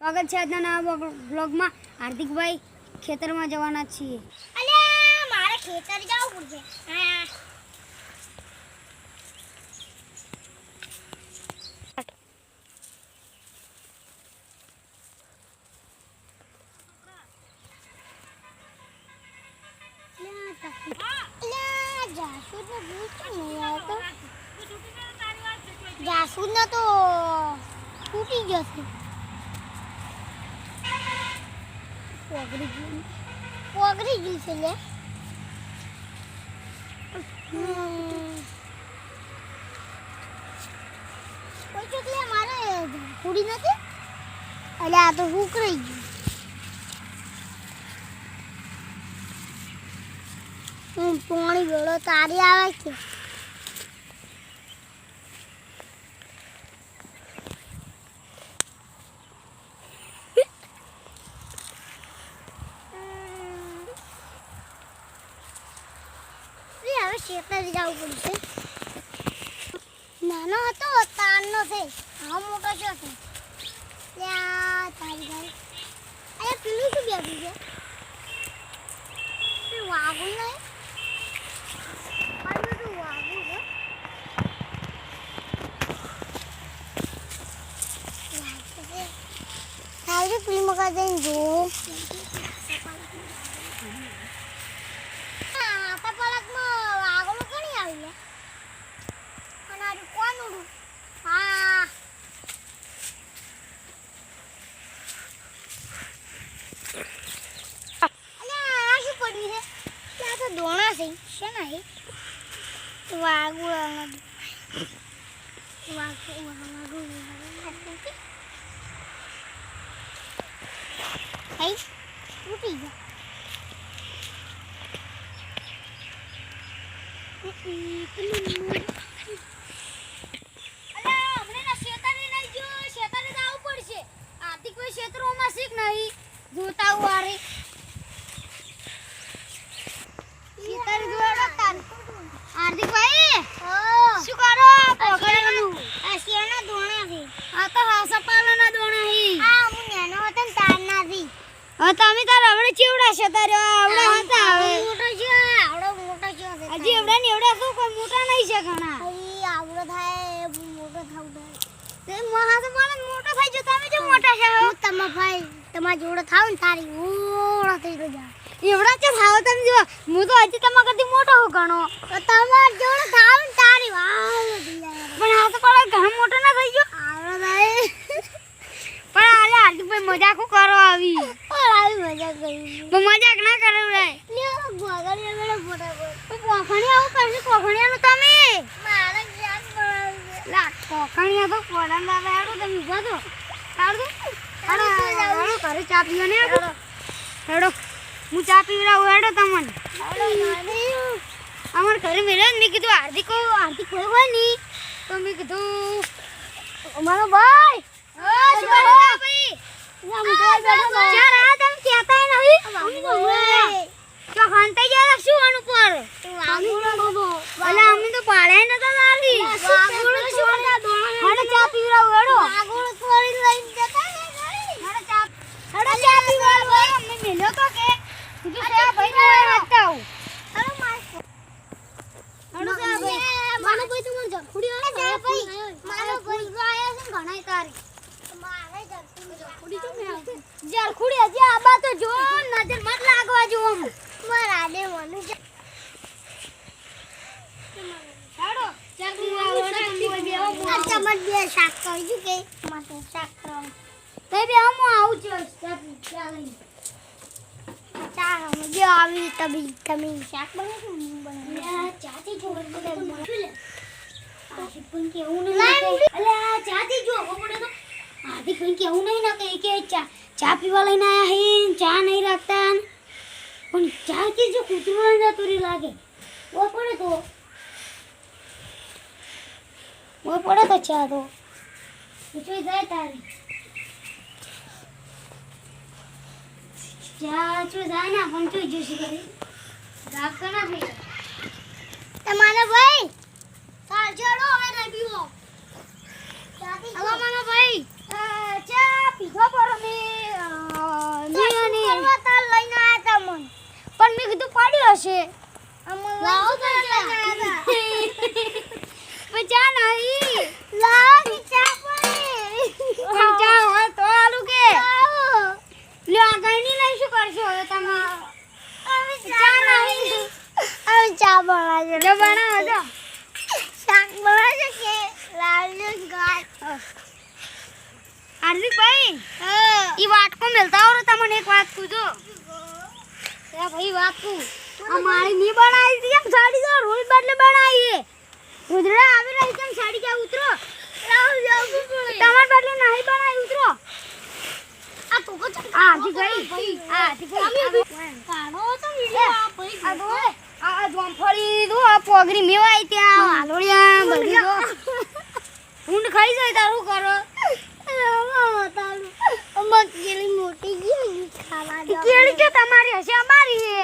સ્વાગત છે આજના નવા બ્લોગમાં। હાર્દિકભાઈ ખેતરમાં જવાના છીએ। અલે મારે ખેતર જવું પડશે। જાસૂદ ને તો તૂટી જશે। પોગરી ગઈ છે લે। કોઈ ચોકલે મારે પૂરી નથી। અલે આ તો ઉકળી ગયું। પાણી ગળો તારી આવે છે। ખેતર જવું પડશે। નાનો હતો તારનો છે, હા મોટો છે। ત્યાં તારી ગાડી અરે પેલું શું બેઠું છે? વાઘું નહીં, વાઘું છે। તારી પેલી મકા જઈને જોઉં। દોણા છે શેના હે? વાગુ હે તૂટી ગયા। ક્ષેત્રોમાં શીખ નહીં જોતા વારે હાર્દિકભાઈ શું કરો? પકડવાનું આ શેના દોણા છે? આ તો હાસપાલાના દોણા હી। આ હું નાનો હતો ને તારના થી। હવે તમે તાર આવડે ચેવડા છે તારે આવડે હતા હવે મોટો છે, આવડો મોટો છે। હજી એવડા ને એવડા શું કોઈ મોટા નહીં છે ઘણા। ભાઈ આવડો થાય મોટો થાવ તે મહા તો મને મોટો થઈ જો તમે જે મોટા છે હું તમા ભાઈ તમા જોડે થાવ ને તારી ઓળો થઈ તો જા એવડા છે થાવ તમે જો હું તો હજી તમા કરતી મોટો હું ઘણો તો તમાર જોડે થાવ ને તારી વાવ થઈ જાય। પણ આ તો પણ ઘણો મોટો ના થઈ ગયો આવડો થાય પણ આલે હાર્દિકભાઈ મજાક કરો આવી આવી મજા કરી મજાક ના કરે રે લે ભોગળિયા મેળો ફટાફટ કોખણિયા આવું કરશે કોખણિયાનું તમે મારે જાન બનાવ લા કોખણિયા તો પોડા લાવે આડો તમે ઉભા તો કાઢો અરે ઘરે ચા પીવો ને હેડો હું ચા પીવડાવું હેડો તમને અમાર ઘરે મેરે મેં કીધું હાર્દિક કોઈ હોય નહીં તો મેં કીધું અમારો ભાઈ જરખુડી હજી આબા તો જો નજર મત લાગવા જો મારા દે મને હેડો ચમચ બે શાક કરજો કે માટે શાક કરો તે બે હું આવું છું ચા લઈ ચા જે આવી તમે શાક બનાવો બનાવો ચાથી જો લે આશી પણ કેવું નહીં અલે આ ચાથી જો પડે તો આથી પણ કેવું નહીં ના કે ચા પીવા લઈને આયા હે ચા નહીં રાખતા પણ ચા કે જો કૂતરું જતું લાગે ઓ પડે તો ચા તો જોઈ જાય તારી ચા જો જાય ના પણ જોઈ જોશી કરી રાખતો ના થઈ તમારા ભાઈ ચાલ ચડો હવે નહીં પીવો હલો માનો ભાઈ ચા પીધો પર મે પડશે લાવો ચા પણ ચા નહીં લાવો ચા પાણી પણ ચા હોય તો આલું કે લાવો લ્યો આ ગઈની લઈ શું કરશો હવે તમે અમે ચા નહીં અમે ચા બનાવજો જો બનાવો જો શાક બનાવજો કે લાવજો ગાય હાર્દિકભાઈ ઈ વાટકો મેલતા આવરો તમને એક વાત પૂછો એ ભાઈ વાત પૂ આ મારી ની બનાવી હતી એમ સાડી તો રોજ બદલે બનાવી ઉધડા આવી રહી કેમ સાડી ક્યાં ઉતરો લાવ જાવ તમાર બદલે નહીં બનાવી ઉતરો આ તો કો ચા હાર્દિકભાઈ હાર્દિકભાઈ કાણો તો વિડિયો આ ભાઈ આ દો આ જોમફળી દો આ પોગરી મેવાય ત્યાં હાલોડિયા બધી દો ઊંડ ખાઈ જાય તારું કરો કેળી મોટી ગઈ ખાવા કેળી કે તમારી હશે અમારી હે